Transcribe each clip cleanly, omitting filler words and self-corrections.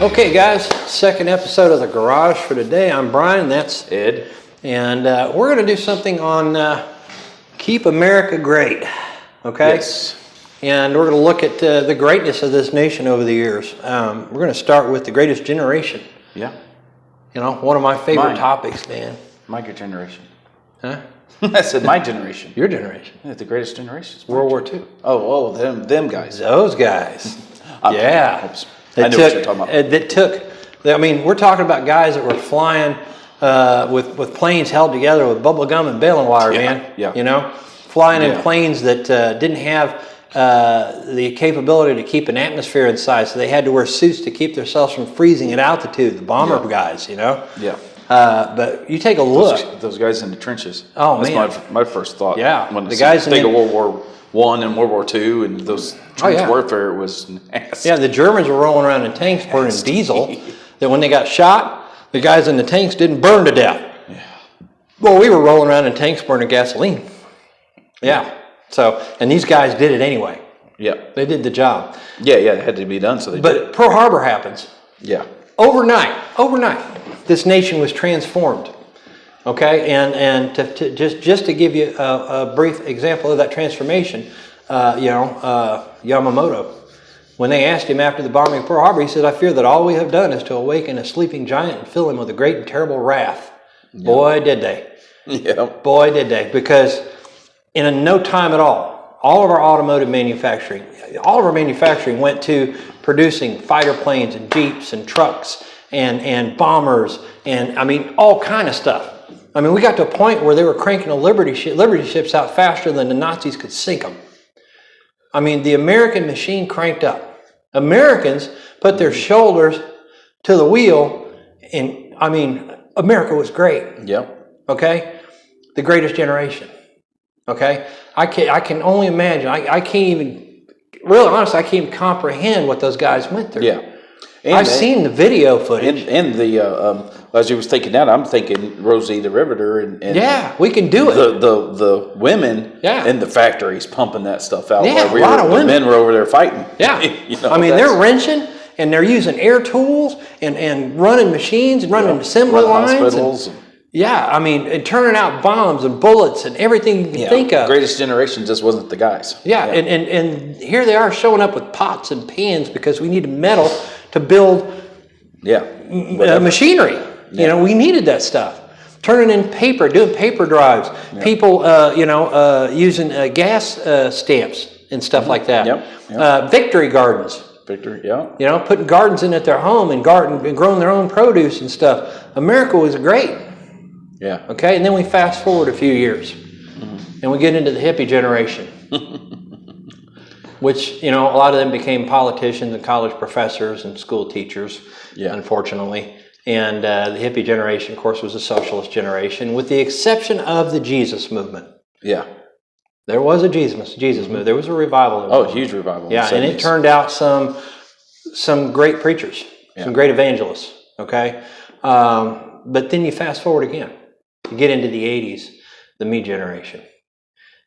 Okay, guys, second episode of The Garage for today. I'm Brian, that's Ed. And we're going to do something on Keep America Great, okay? Yes. And we're going to look at the greatness of this nation over the years. We're going to start with the greatest generation. Yeah. You know, one of my favorite topics, man. My generation. Huh? I said my generation. Your generation. Yeah, the greatest generation. World War II. Oh, them guys. Those guys. Yeah. I know what you're talking about. I mean, we're talking about guys that were flying with planes held together with bubble gum and baling wire, man. Yeah. You know, flying in planes that didn't have the capability to keep an atmosphere inside, so they had to wear suits to keep themselves from freezing at altitude. The bomber guys, you know. Yeah. But you take a look. Those guys in the trenches. Oh, man. That's my first thought. Yeah. When the guys think of World War I and World War II and those trench warfare was nasty. Yeah, the Germans were rolling around in tanks burning diesel. That when they got shot, the guys in the tanks didn't burn to death. Yeah. Well, we were rolling around in tanks burning gasoline. Yeah. So, and these guys did it anyway. Yeah. They did the job. Yeah, it had to be done, so they did. But Pearl Harbor happens. Yeah. Overnight, this nation was transformed. Okay, and to just to give you a brief example of that transformation, Yamamoto, when they asked him after the bombing of Pearl Harbor, he said, "I fear that all we have done is to awaken a sleeping giant and fill him with a great and terrible wrath." Yeah. Boy, did they. Yeah. Boy, did they. Because in no time at all of our automotive manufacturing, went to producing fighter planes and jeeps and trucks and bombers and, I mean, all kind of stuff. I mean, we got to a point where they were cranking the Liberty ships out faster than the Nazis could sink them. I mean, the American machine cranked up. Americans put their shoulders to the wheel, and, I mean, America was great. Yep. Okay? The greatest generation. Okay? I can only imagine. I can't even, really honestly, I can't even comprehend what those guys went through. Yeah. I've seen the video footage. And the as you was thinking that, I'm thinking Rosie the Riveter and yeah, we can do it. The women in the factories pumping that stuff out. Yeah, while a lot of women. The men were over there fighting. Yeah, I mean they're wrenching and they're using air tools and running machines and running assembly lines. Hospitals. I mean, and turning out bombs and bullets and everything you can think of. Greatest generation just wasn't the guys. Yeah, and here they are showing up with pots and pans because we needed metal to build machinery. Yeah. You know, we needed that stuff. Turning in paper, doing paper drives. Yeah. People, using gas stamps and stuff like that. Yep. Victory gardens. You know, putting gardens in at their home and growing their own produce and stuff. America was great. Yeah. Okay, and then we fast forward a few years, and we get into the hippie generation, which, you know, a lot of them became politicians and college professors and school teachers, unfortunately. And the hippie generation, of course, was a socialist generation, with the exception of the Jesus movement. Yeah. There was a Jesus movement. There was a revival. Oh, huge revival. Yeah, and it turned out some great preachers, some great evangelists, okay? But then you fast forward again. You get into the 80s, the me generation.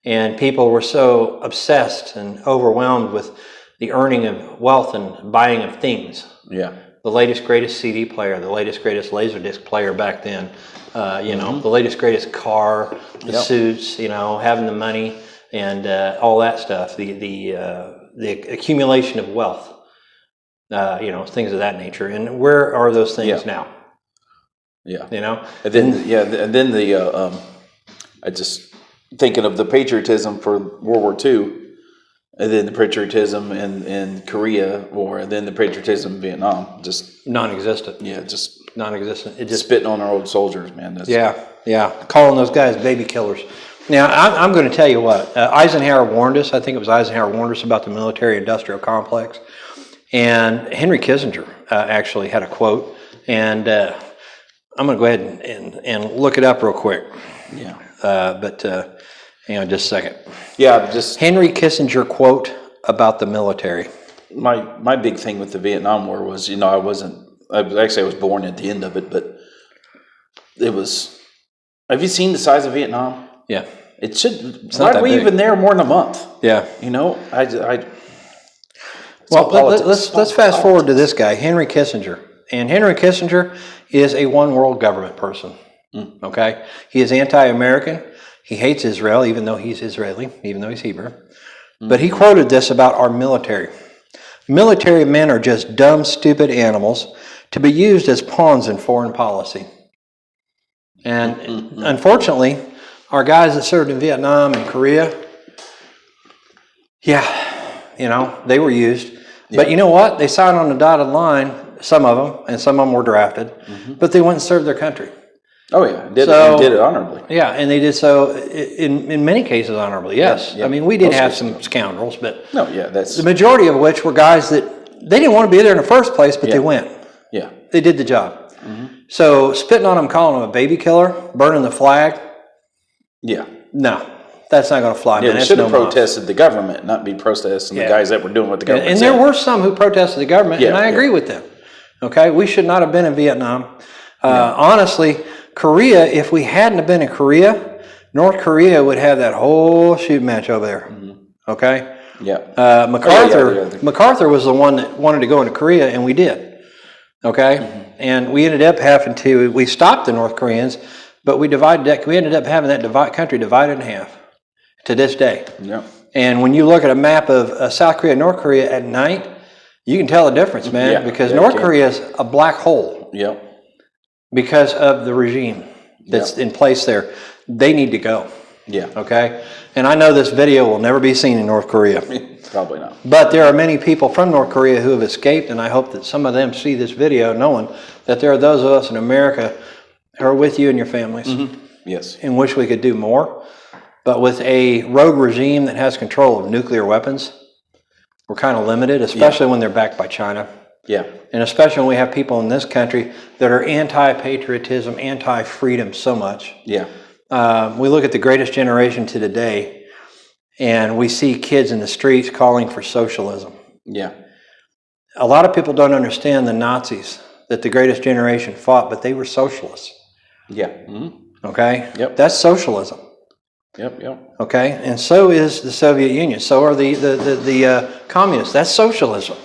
And people were so obsessed and overwhelmed with the earning of wealth and buying of things. Yeah. The latest, greatest CD player, the latest, greatest Laserdisc player back then, the latest, greatest car, the suits, having the money and all that stuff, the accumulation of wealth, things of that nature. And where are those things now? Yeah. And then, I just thinking of the patriotism for World War II, and then the patriotism in Korea War, and then the patriotism in Vietnam, just non-existent. Yeah, just non-existent. It just spitting on our old soldiers, man. Calling those guys baby killers. Now, I'm going to tell you what, Eisenhower warned us. I think it was Eisenhower warned us about the military-industrial complex, and Henry Kissinger actually had a quote, and I'm going to go ahead and look it up real quick. Yeah. Hang on just a second. Yeah, just Henry Kissinger quote about the military. My big thing with the Vietnam War was, I was born at the end of it, but it was. Have you seen the size of Vietnam? Yeah. It's not that big. Even there more than a month? Yeah. Well, Well, politics. let's fast forward to this guy, Henry Kissinger. And Henry Kissinger is a one world government person. Okay? He is anti-American. He hates Israel, even though he's Israeli, even though he's Hebrew. But he quoted this about our military. Military men are just dumb, stupid animals to be used as pawns in foreign policy. And unfortunately, our guys that served in Vietnam and Korea, they were used. Yeah. But you know what? They signed on the dotted line, some of them, and some of them were drafted, but they went and served their country. Oh, yeah. Did it honorably. Yeah, and they did so in many cases honorably, yes. Yeah. I mean, we did have some scoundrels, but that's the majority of which were guys that they didn't want to be there in the first place, but they went. Yeah. They did the job. So spitting on them, calling them a baby killer, burning the flag. Yeah. No, that's not going to fly. Yeah, they should have protested the government, not be protesting the guys that were doing what the government said. And there were some who protested the government, and I agree with them. Okay, we should not have been in Vietnam. Honestly, Korea, if we hadn't have been in Korea, North Korea would have that whole shooting match over there. Okay? Yeah. MacArthur was the one that wanted to go into Korea, and we did. Okay? And we ended up we stopped the North Koreans, but we ended up having that country divided in half to this day. Yeah. And when you look at a map of South Korea and North Korea at night, you can tell the difference, man, because North Korea is a black hole. Yeah. Because of the regime that's in place there. They need to go. Yeah. Okay? And I know this video will never be seen in North Korea. Probably not. But there are many people from North Korea who have escaped, and I hope that some of them see this video knowing that there are those of us in America who are with you and your families. Yes. And wish we could do more. But with a rogue regime that has control of nuclear weapons, we're kind of limited, especially when they're backed by China. Yeah. And especially when we have people in this country that are anti-patriotism, anti-freedom so much. Yeah. We look at the greatest generation to today, and we see kids in the streets calling for socialism. Yeah. A lot of people don't understand the Nazis that the greatest generation fought, but they were socialists. Yeah. Okay? Yep. That's socialism. Yep. Okay? And so is the Soviet Union. So are the communists. That's socialism.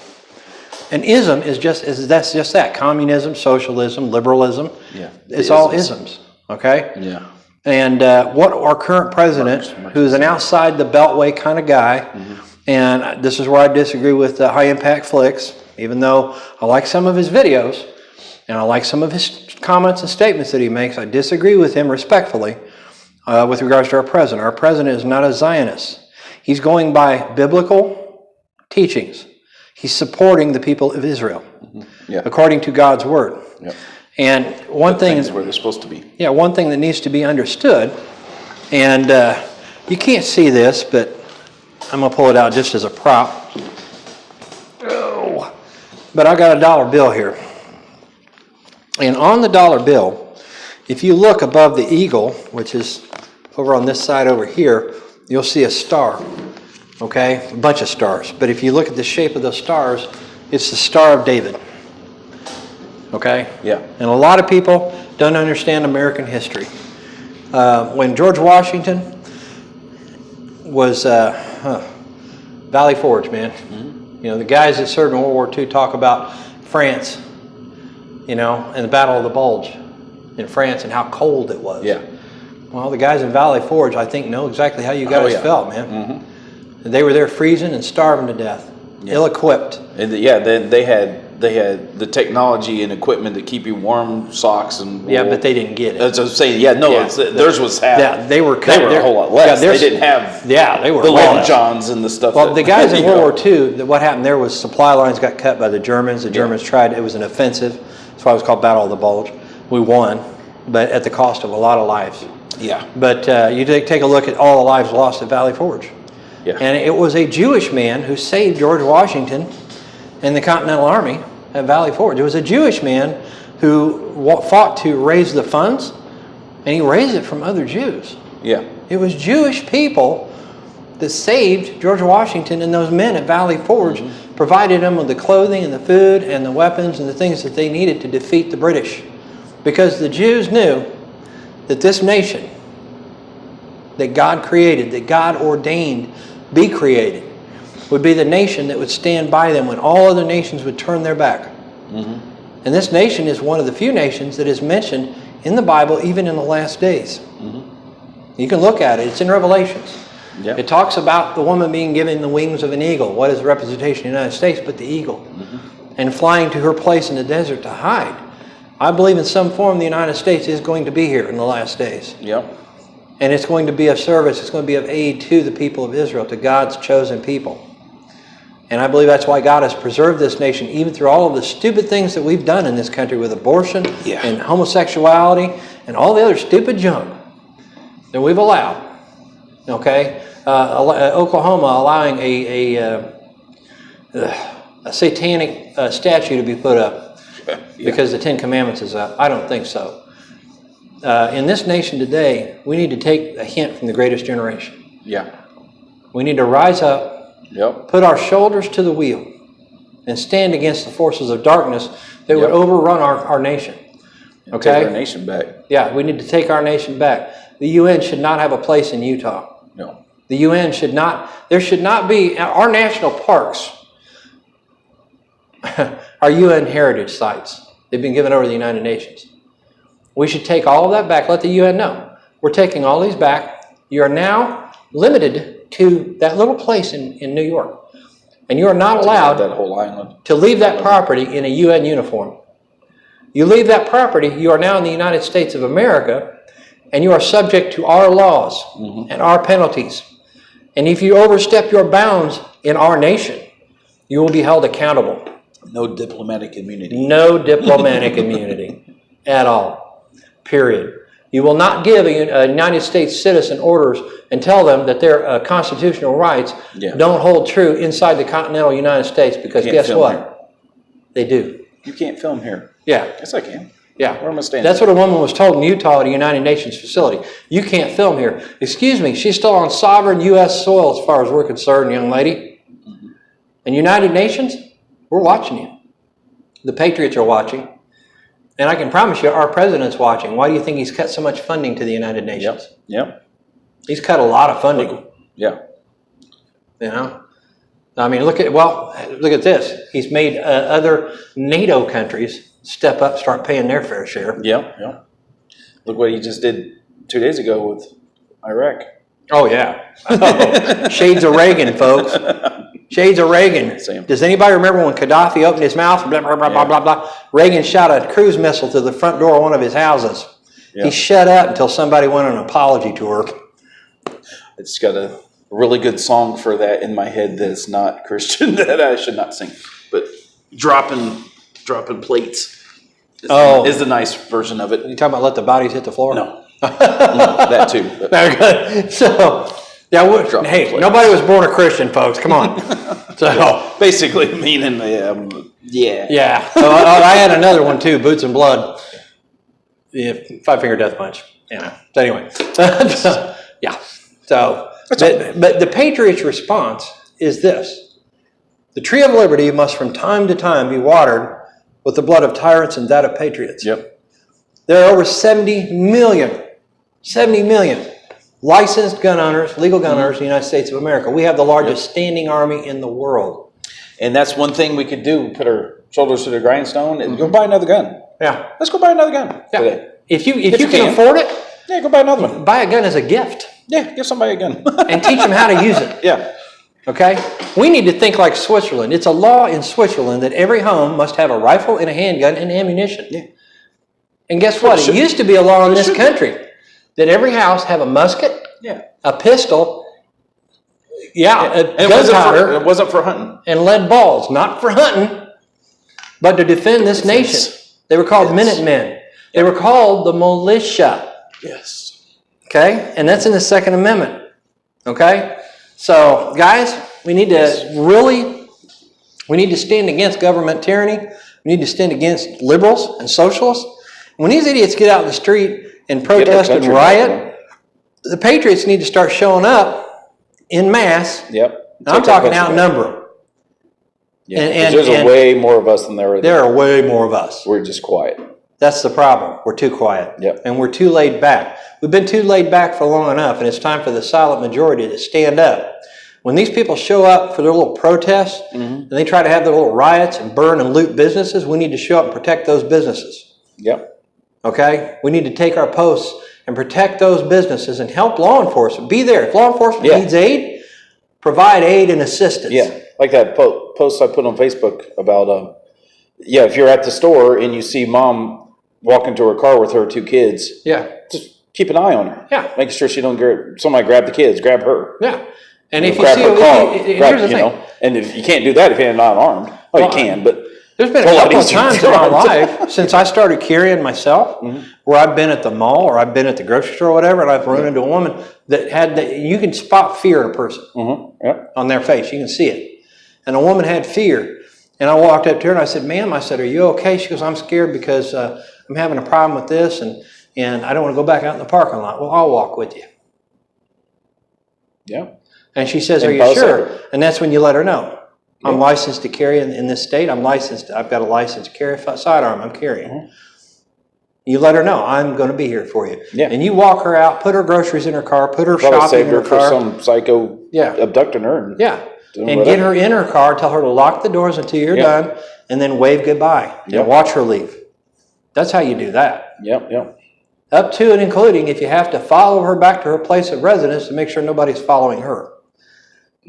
And ism that's just that. Communism, socialism, liberalism. Yeah. It's all isms. Okay? Yeah. And what our current president, who's an outside the beltway kind of guy, and this is where I disagree with High Impact Flicks, even though I like some of his videos, and I like some of his comments and statements that he makes, I disagree with him respectfully with regards to our president. Our president is not a Zionist. He's going by biblical teachings. He's supporting the people of Israel, according to God's word. Yep. And one thing is where they're supposed to be. Yeah, one thing that needs to be understood, and you can't see this, but I'm going to pull it out just as a prop. Oh, but I got a dollar bill here. And on the dollar bill, if you look above the eagle, which is over on this side over here, you'll see a star. Okay, a bunch of stars. But if you look at the shape of those stars, it's the Star of David. Okay? Yeah. And a lot of people don't understand American history. When George Washington was Valley Forge, man. You know, the guys that served in World War II talk about France, and the Battle of the Bulge in France and how cold it was. Yeah. Well, the guys in Valley Forge, I think, know exactly how you guys felt, man. They were there freezing and starving to death, ill-equipped. And they had the technology and equipment to keep you warm, socks and wool. Yeah, but they didn't get it. That's what I'm saying. Theirs was half. Yeah, they were a whole lot less. They didn't have. Yeah, they were the Long Johns and the stuff. Well, the guys in World War II, what happened there was supply lines got cut by the Germans. The Germans tried. It was an offensive. That's why it was called Battle of the Bulge. We won, but at the cost of a lot of lives. Yeah. But you take a look at all the lives lost at Valley Forge. Yeah. And it was a Jewish man who saved George Washington and the Continental Army at Valley Forge. It was a Jewish man who fought to raise the funds, and he raised it from other Jews. Yeah. It was Jewish people that saved George Washington and those men at Valley Forge, provided them with the clothing and the food and the weapons and the things that they needed to defeat the British. Because the Jews knew that this nation that God created, that God ordained be created, would be the nation that would stand by them when all other nations would turn their back. And this nation is one of the few nations that is mentioned in the Bible, even in the last days. You can look at it. It's in Revelations. It talks about the woman being given the wings of an eagle. What is the representation of the United States but the eagle? And flying to her place in the desert to hide. I believe in some form the United States is going to be here in the last days. And it's going to be of service. It's going to be of aid to the people of Israel, to God's chosen people. And I believe that's why God has preserved this nation, even through all of the stupid things that we've done in this country with abortion and homosexuality and all the other stupid junk that we've allowed. Okay? Oklahoma allowing a satanic statue to be put up because the Ten Commandments is up. I don't think so. In this nation today, we need to take a hint from the greatest generation. We need to rise up, put our shoulders to the wheel, and stand against the forces of darkness that would overrun our nation. Okay? Take our nation back. Yeah, we need to take our nation back. The UN should not have a place in Utah. No. The UN should not, there should not be, our national parks are UN heritage sites. They've been given over to the United Nations. We should take all of that back. Let the UN know. We're taking all these back. You are now limited to that little place in New York. And you are not allowed that whole island to leave that property in a UN uniform. You leave that property, you are now in the United States of America, and you are subject to our laws and our penalties. And if you overstep your bounds in our nation, you will be held accountable. No diplomatic immunity. No diplomatic immunity at all. Period. You will not give a United States citizen orders and tell them that their constitutional rights don't hold true inside the continental United States, because guess what? Here. They do. You can't film here. Yeah. Yes, I can. Yeah. Where am I standing? That's what a woman was told in Utah at a United Nations facility. You can't film here. Excuse me, she's still on sovereign U.S. soil as far as we're concerned, young lady. And United Nations, we're watching you. The Patriots are watching. And I can promise you our president's watching. Why do you think he's cut so much funding to the United Nations? He's cut a lot of funding. You know? I mean, look at this. He's made other NATO countries step up, start paying their fair share. Look what he just did 2 days ago with Iraq. Oh, yeah. Shades of Reagan, folks. Shades of Reagan. Same. Does anybody remember when Gaddafi opened his mouth? Blah, blah, blah, blah, blah, blah. Reagan shot a cruise missile to the front door of one of his houses. He shut up until somebody went on an apology tour. I just got a really good song for that in my head that's not Christian that I should not sing. But dropping plates is the nice version of it. You talking about let the bodies hit the floor? No. No, that too. Okay. So, yeah, hey, nobody was born a Christian, folks. Come on. So basically meaning, yeah. So I had another one too, Boots and Blood. Yeah, 5-finger death punch. So anyway, yeah. So, but the Patriots' response is this: the tree of liberty must from time to time be watered with the blood of tyrants and that of patriots. There are over 70 million licensed gun owners, legal gun owners in the United States of America. We have the largest standing army in the world. And that's one thing we could do, put our shoulders to the grindstone and go buy another gun. Yeah. Let's go buy another gun today. If you can afford it, go buy another one. Buy a gun as a gift. Yeah, give somebody a gun. And teach them how to use it. Okay? We need to think like Switzerland. It's a law in Switzerland that every home must have a rifle and a handgun and ammunition. And guess what? It used to be a law in this country that every house have a musket, a pistol, a gunpowder. It wasn't for hunting. And lead balls. Not for hunting, but to defend this nation. They were called Minutemen. They were called the militia. Okay? And that's in the Second Amendment. Okay? So, guys, we need to we need to stand against government tyranny. We need to stand against liberals and socialists. When these idiots get out in the street and protest and riot, the Patriots need to start showing up en masse. I'm talking outnumber them. And there's way more of us than there are. There are way more of us. We're just quiet. That's the problem. We're too quiet. And we're too laid back. We've been too laid back for long enough, and it's time for the silent majority to stand up When these people show up for their little protests and they try to have their little riots and burn and loot businesses, we need to show up and protect those businesses. Yep. Okay? We need to take our posts and protect those businesses and help law enforcement. Be there. If law enforcement needs aid, provide aid and assistance. Yeah, like that post I put on Facebook about, if you're at the store and you see mom walking to her car with her 2 kids, just keep an eye on her. Yeah. Making sure she don't somebody grab the kids, grab her. Yeah. And if you grab see, her car, here's the thing. and if you can't do that if you're not armed, you can, but there's been a couple of times in my life since I started carrying myself where I've been at the mall or I've been at the grocery store or whatever, and I've run into a woman that you can spot fear in a person on their face. You can see it. And a woman had fear. And I walked up to her and I said, ma'am, I said, are you okay? She goes, I'm scared because I'm having a problem with this and I don't want to go back out in the parking lot. Well, I'll walk with you. Yeah. And she says, are you sure? And that's when you let her know. I'm licensed to carry in this state. I've got a license to carry a sidearm. I'm carrying. You let her know, I'm going to be here for you. Yeah. And you walk her out, put her groceries in her car, put her shopping in her car. For some psycho abducting her. And get her in her car, tell her to lock the doors until you're done, and then wave goodbye and watch her leave. That's how you do that. Up to and including if you have to follow her back to her place of residence to make sure nobody's following her.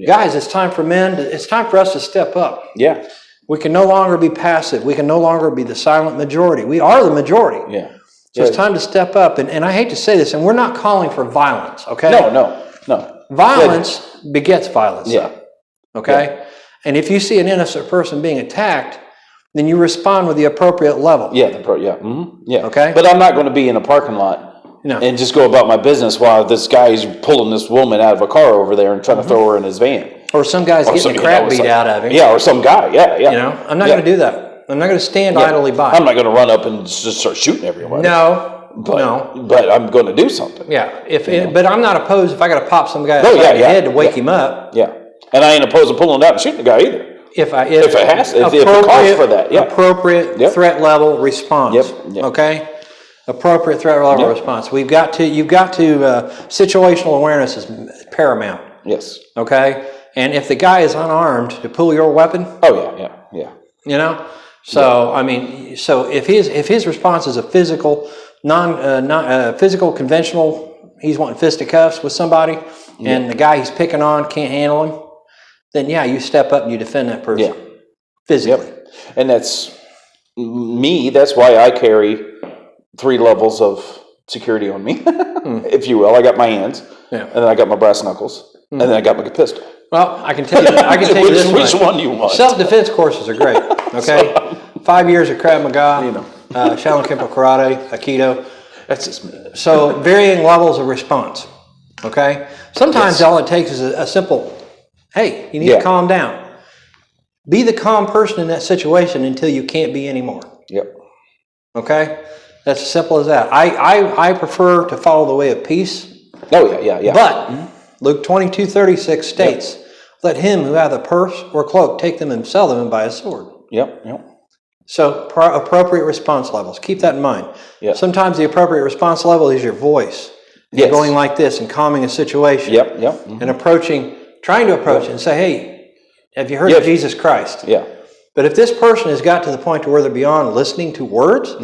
Guys, it's time for it's time for us to step up. We can no longer be passive. We can no longer be the silent majority. We are the majority. So it's time to step up. And I hate to say this, and we're not calling for violence, okay? No. Violence begets violence. Okay? And if you see an innocent person being attacked, then you respond with the appropriate level. Okay? But I'm not going to be in a parking lot and just go about my business while this guy is pulling this woman out of a car over there and trying to throw her in his van. Or some guy's getting the crap beat out of him. Or some guy, You know, I'm not going to do that. I'm not going to stand idly by. I'm not going to run up and just start shooting everyone. But I'm going to do something. But I'm not opposed if I got to pop some guy upside the head to wake him up. And I ain't opposed to pulling out and shooting the guy either. If it calls for that. Appropriate threat level response. Okay? Appropriate threat level response. You've got to situational awareness is paramount. Okay? And if the guy is unarmed to pull your weapon. You know? So, I mean, if his response is a physical, physical, conventional, he's wanting fisticuffs with somebody, and the guy he's picking on can't handle him, then you step up and you defend that person physically. And that's me. That's why I carry 3 levels of security on me, if you will. I got my hands, and then I got my brass knuckles, and then I got my pistol. Well, I can tell you, this which one you want. Self-defense courses are great. Okay, 5 years of Krav Maga, Shaolin Kempo Karate, Aikido. That's just me. So varying levels of response. Okay, sometimes all it takes is a simple, hey, you need to calm down. Be the calm person in that situation until you can't be anymore. Okay, that's as simple as that. I prefer to follow the way of peace. But Luke 22:36 states, let him who hath a purse or cloak take them and sell them and buy a sword. So appropriate response levels. Keep that in mind. Sometimes the appropriate response level is your voice. You're going like this and calming a situation. And trying to approach it and say, hey, have you heard of Jesus Christ? But if this person has got to the point to where they're beyond listening to words,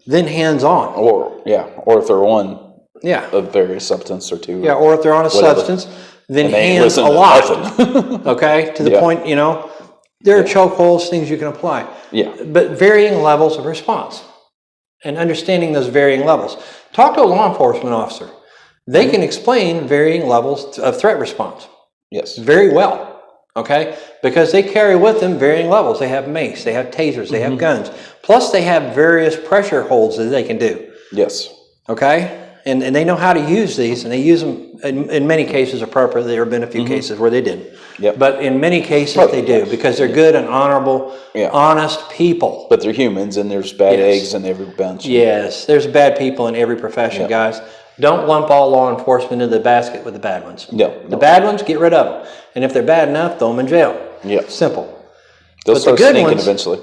then hands on. Or if they're on a various substance or two. Or if they're on a substance, then hands a lot. Okay? To the point, there are chokeholds, things you can apply. But varying levels of response. And understanding those varying levels. Talk to a law enforcement officer. They can explain varying levels of threat response. Very well. Okay? Because they carry with them varying levels. They have mace, they have tasers, they have guns. Plus they have various pressure holds that they can do. Okay? And they know how to use these, and they use them in many cases appropriately. There have been a few cases where they didn't. But in many cases they do, because they're good and honorable, honest people. But they're humans, and there's bad eggs in every bunch. There's bad people in every profession, guys. Don't lump all law enforcement into the basket with the bad ones. The bad ones, get rid of them. And if they're bad enough, throw them in jail. Simple. They'll start sneaking eventually.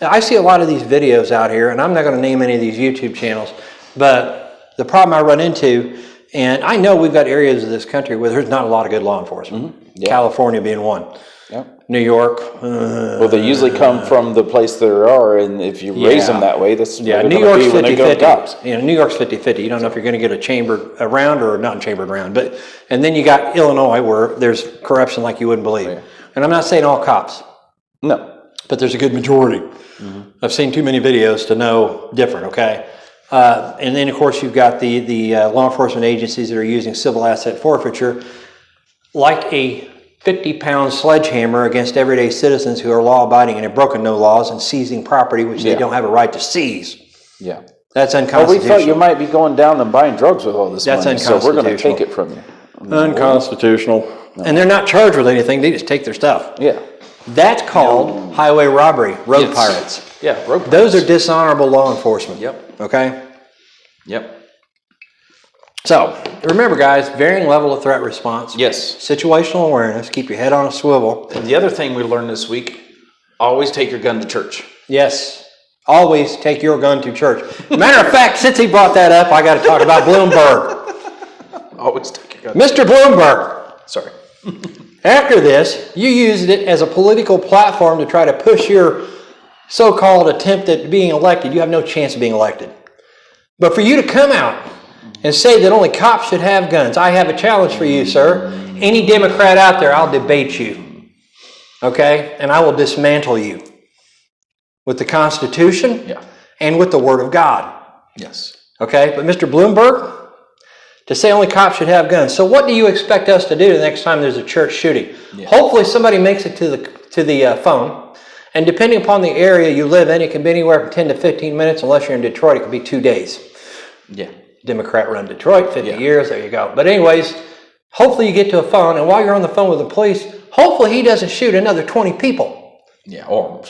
I see a lot of these videos out here, and I'm not going to name any of these YouTube channels, but the problem I run into And I know we've got areas of this country where there's not a lot of good law enforcement. Yeah. California being one. Yep. New York. Well, they usually come from the place they are, and if you raise them that way, that's yeah. what New they're York's gonna be when they go to cops. 50-50. New York's 50-50. You don't know if you're going to get a chambered round or not chambered round. But and then you got Illinois where there's corruption like you wouldn't believe. Yeah. And I'm not saying all cops. No. But there's a good majority. I've seen too many videos to know different, okay? And then, of course, you've got the law enforcement agencies that are using civil asset forfeiture like a 50-pound sledgehammer against everyday citizens who are law-abiding and have broken no laws and seizing property which they don't have a right to seize. Yeah. That's Well, unconstitutional. we thought you might be going down and buying drugs with all this That's money, so we're going to unconstitutional. take it from you. Unconstitutional. No. And they're not charged with anything. They just take their stuff. Yeah. That's called highway robbery, road pirates. Yeah, road pirates. Those are dishonorable law enforcement. Yep. Okay? Yep. So, remember guys, varying level of threat response. Yes. Situational awareness. Keep your head on a swivel. And the other thing we learned this week, always take your gun to church. Yes. Always take your gun to church. Matter of fact, since he brought that up, I got to talk about Bloomberg. Always take your gun. Mr. Bloomberg. Sorry. After this, you used it as a political platform to try to push your so-called attempt at being elected. You have no chance of being elected. But for you to come out and say that only cops should have guns, I have a challenge for you, sir. Any Democrat out there, I'll debate you. Okay? And I will dismantle you with the Constitution and with the Word of God. Yes. Okay? But Mr. Bloomberg, to say only cops should have guns. So what do you expect us to do the next time there's a church shooting? Yeah. Hopefully somebody makes it to the phone. And depending upon the area you live in, it can be anywhere from 10 to 15 minutes. Unless you're in Detroit, it could be 2 days. Yeah. Democrat run Detroit, 50 years, there you go. But anyways, hopefully you get to a phone, and while you're on the phone with the police, hopefully he doesn't shoot another 20 people. Yeah, or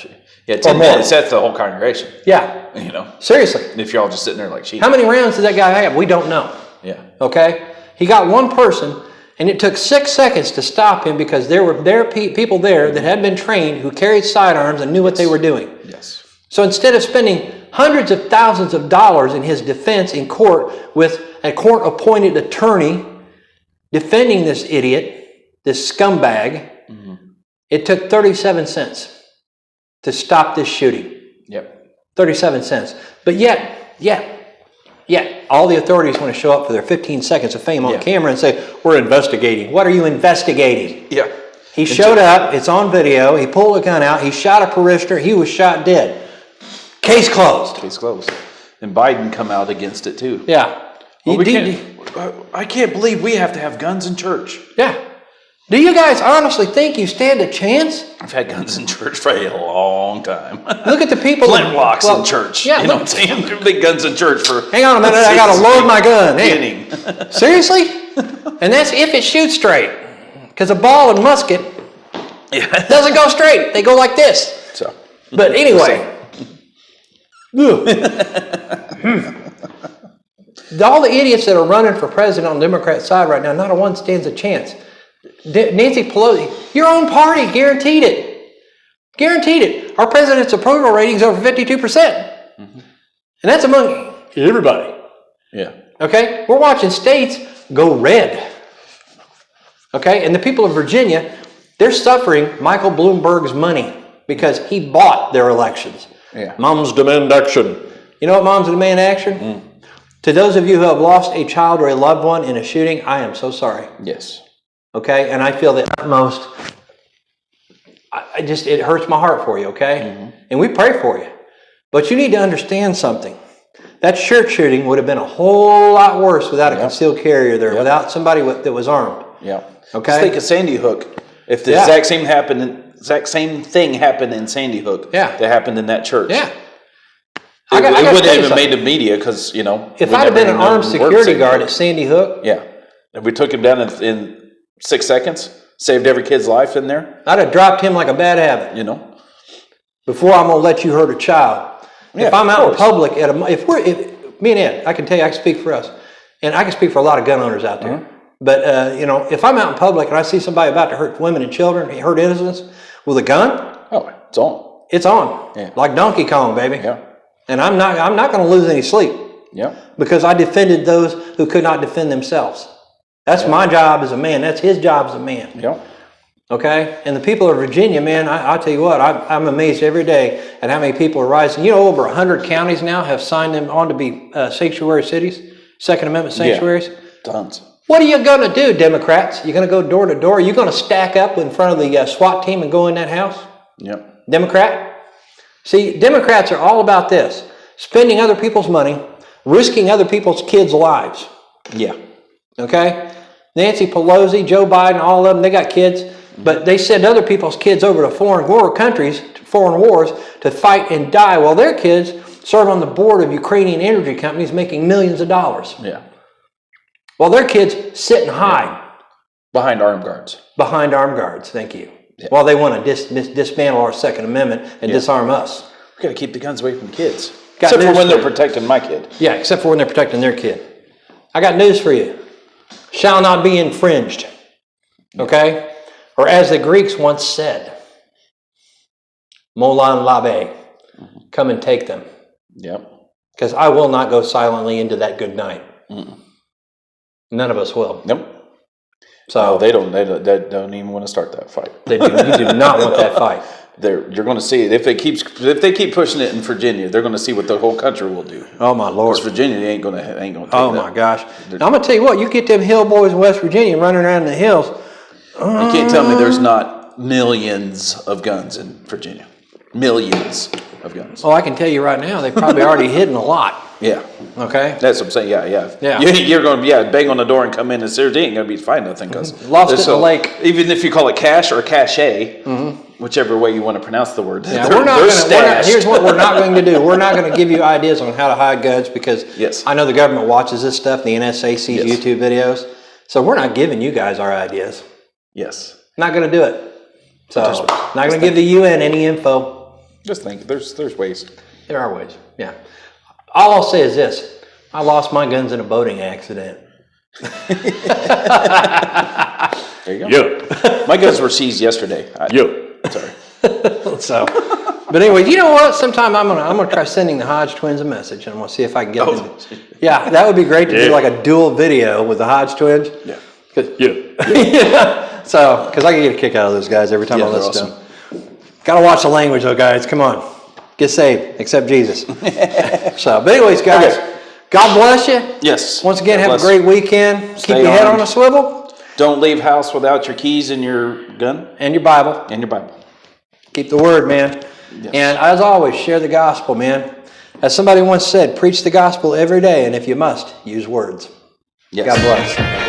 10 minutes, that's the whole congregation. Yeah. You know? Seriously. If you're all just sitting there like sheep. How many rounds did that guy have? We don't know. Yeah. Okay? He got one person, and it took 6 seconds to stop him because there were people there that had been trained who carried sidearms and knew what they were doing. Yes. So instead of spending hundreds of thousands of dollars in his defense in court with a court-appointed attorney defending this idiot, this scumbag, it took 37 cents to stop this shooting. Yep. 37 cents. But yet, all the authorities want to show up for their 15 seconds of fame on camera and say, we're investigating. What are you investigating? Yeah. He showed up. It's on video. He pulled a gun out. He shot a parishioner. He was shot dead. Case closed. Case closed. And Biden come out against it too. Yeah. Well, I can't believe we have to have guns in church. Yeah. Do you guys honestly think you stand a chance? I've had guns in church for a long time. Look at the people. Flintlocks in church. Yeah, you know what I'm saying? Big guns in church for. Hang on a minute. I got to load my gun. Hey. Seriously? And that's if it shoots straight. Because a ball and musket doesn't go straight. They go like this. So. But anyway. All the idiots that are running for president on the Democrat side right now, not a one stands a chance. Nancy Pelosi, your own party guaranteed it. Guaranteed it. Our president's approval rating's over 52%. And that's among everybody. Yeah. Okay? We're watching states go red. Okay? And the people of Virginia, they're suffering Michael Bloomberg's money because he bought their elections. Yeah. Moms demand action. You know what moms demand action? To those of you who have lost a child or a loved one in a shooting, I am so sorry. Yes. Okay? And I feel the utmost, it hurts my heart for you, okay? And we pray for you. But you need to understand something. That church shooting would have been a whole lot worse without a concealed carrier there, without somebody that was armed. Yeah. Okay? Just think of Sandy Hook. If the exact same thing happened in Sandy Hook that happened in that church. Yeah. It wouldn't have even made the media because, you know. If I'd have been an armed security guard at Sandy Hook. Yeah. If we took him down in 6 seconds, saved every kid's life in there. I'd have dropped him like a bad habit. You know. Before I'm going to let you hurt a child. Yeah, if I'm out in public, if me and Ed, I can tell you, I can speak for us. And I can speak for a lot of gun owners out there. But, you know, if I'm out in public and I see somebody about to hurt women and children, hurt innocents with a gun. Oh, it's on. It's on. Yeah. Like Donkey Kong, baby. Yeah. And I'm not going to lose any sleep. Yep. Because I defended those who could not defend themselves. That's my job as a man. That's his job as a man. Yep. Okay? And the people of Virginia, man, I'll tell you what, I'm amazed every day at how many people are rising. You know, over 100 counties now have signed them on to be sanctuary cities, Second Amendment sanctuaries. Yeah. Tons. What are you going to do, Democrats? You're going to go door to door? Are you going to stack up in front of the SWAT team and go in that house? Yep. Democrat? See, Democrats are all about this. Spending other people's money, risking other people's kids' lives. Yeah. Okay? Nancy Pelosi, Joe Biden, all of them, they got kids, but they send other people's kids over to foreign war countries, to foreign wars, to fight and die while their kids serve on the board of Ukrainian energy companies making millions of dollars. Yeah. While their kids sit and hide. Behind armed guards. Behind armed guards, thank you. Yeah. While they want to dismantle our Second Amendment and disarm us. We got to keep the guns away from kids. Got Except for when news they're protecting my kid. Yeah, except for when they're protecting their kid. I got news for you. Shall not be infringed. Okay? Or as the Greeks once said, Molan labe, come and take them. Yep. Because I will not go silently into that good night. None of us will. Nope. So they don't even want to start that fight. You do not want that fight. You're going to see if they keep pushing it in Virginia, they're going to see what the whole country will do. Oh my Lord! Because Virginia ain't going to take that. Oh my gosh! Now, I'm going to tell you what. You get them hill boys in West Virginia running around in the hills. You can't tell me there's not millions of guns in Virginia. Millions of guns. Oh, I can tell you right now, they've probably already hidden a lot. Yeah. Okay. That's what I'm saying. Yeah. Yeah. You're going to bang on the door and come in and seriously ain't going to be finding nothing because lost it in the lake. Even if you call it cash or cache, whichever way you want to pronounce the word. Yeah, here's what we're not going to do. We're not going to give you ideas on how to hide guns because I know the government watches this stuff. The NSA sees YouTube videos. So we're not giving you guys our ideas. Yes. Not going to do it. So not going to give the UN any info. Just think, there's ways. There are ways, yeah. All I'll say is this. I lost my guns in a boating accident. There you go. Yeah. My guns were seized yesterday. Sorry. But anyway, you know what? Sometime I'm gonna try sending the Hodge twins a message, and I'm gonna see if I can get them. Yeah, that would be great to do like a dual video with the Hodge twins. Yeah. So, because I can get a kick out of those guys every time I listen to them. Got to watch the language, though, guys. Come on, get saved. Accept Jesus. But anyways, guys, God bless you. Yes. Once again, have a great weekend. Keep your head on a swivel. Don't leave house without your keys and your gun and your Bible. Keep the word, man. Yes. And as always, share the gospel, man. As somebody once said, preach the gospel every day, and if you must, use words. Yes. God bless.